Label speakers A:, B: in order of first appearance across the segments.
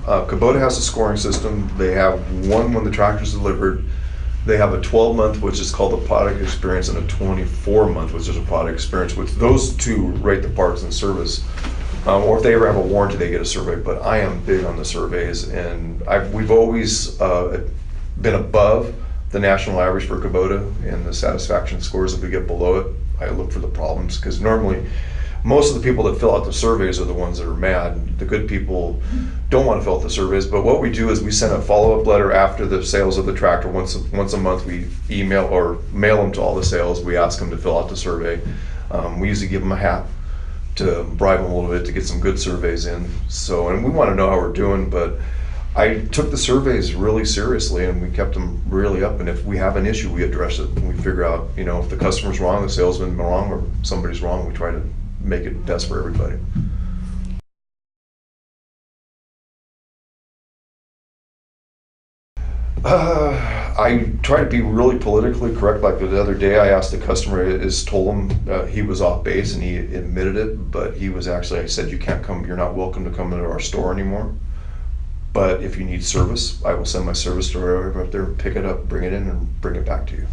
A: Kubota has a scoring system. They have one when the tractor's delivered. They have a 12-month, which is called the product experience, and a 24-month, which is a product experience, which those two rate the parts and service. Or if they ever have a warranty, they get a survey. But I am big on the surveys, and we've always been above the national average for Kubota in the satisfaction scores. If we get below it, I look for the problems, because normally most of the people that fill out the surveys are the ones that are mad. The good people don't want to fill out the surveys, but what we do is we send a follow-up letter after the sales of the tractor. Once a month we email or mail them to all the sales. We ask them to fill out the survey. We usually give them a hat to bribe them a little bit to get some good surveys in. So, and we want to know how we're doing, but I took the surveys really seriously, and we kept them really up, and if we have an issue, we address it. We figure out, if the customer's wrong, the salesman's wrong, or somebody's wrong, we try to make it best for everybody. I try to be really politically correct. Like the other day, I asked the customer, told him he was off base, and he admitted it, but he was actually, I said, you can't come, you're not welcome to come into our store anymore. But if you need service, I will send my service driver up there, pick it up, bring it in, and bring it back to you.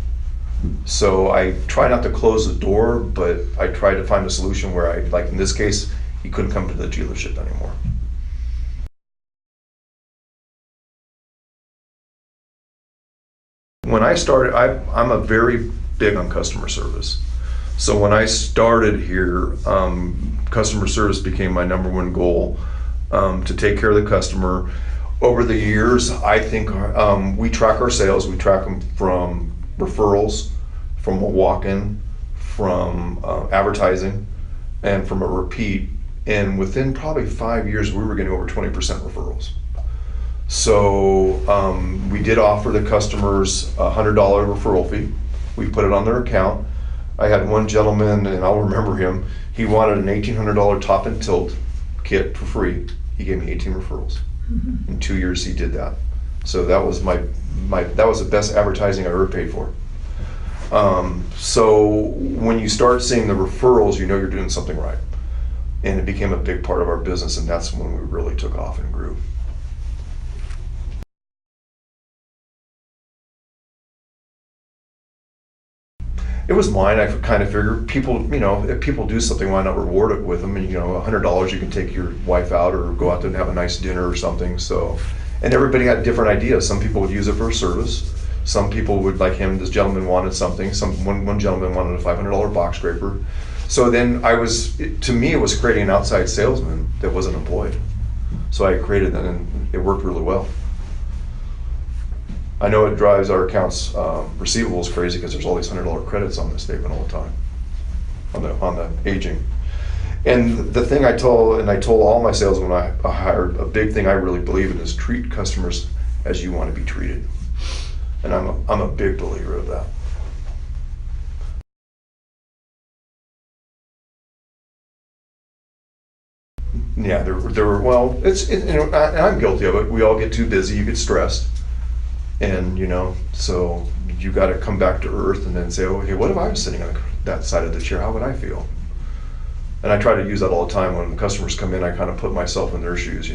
A: So I try not to close the door, but I try to find a solution where like in this case, he couldn't come to the dealership anymore. When I started, I'm a very big on customer service. So when I started here, customer service became my #1 goal, to take care of the customer. Over the years, I think we track our sales. We track them from referrals, from a walk-in, from advertising, and from a repeat. And within probably 5 years, we were getting over 20% referrals. So we did offer the customers a $100 referral fee. We put it on their account. I had one gentleman, and I'll remember him, he wanted an $1,800 top and tilt kit for free. He gave me 18 referrals. In 2 years, he did that. So that was that was the best advertising I ever paid for. So when you start seeing the referrals, you know you're doing something right. And it became a big part of our business, and that's when we really took off and grew. It was mine. I kind of figured people, if people do something, why not reward it with them? And $100, you can take your wife out or go out there and have a nice dinner or something. So, and everybody had different ideas. Some people would use it for a service. Some people would, like him, this gentleman wanted something. One gentleman wanted a $500 box scraper. So then to me, it was creating an outside salesman that wasn't employed. So I created that, and it worked really well. I know it drives our accounts receivables crazy, because there's all these $100 credits on the statement all the time, on the aging. And the thing I told all my salesmen when I hired, a big thing I really believe in is treat customers as you want to be treated. And I'm a big believer of that. Yeah, there were, well, and I'm guilty of it. We all get too busy, you get stressed. And so you got to come back to earth and then say, okay, what if I was sitting on that side of the chair? How would I feel? And I try to use that all the time. When the customers come in, I kind of put myself in their shoes,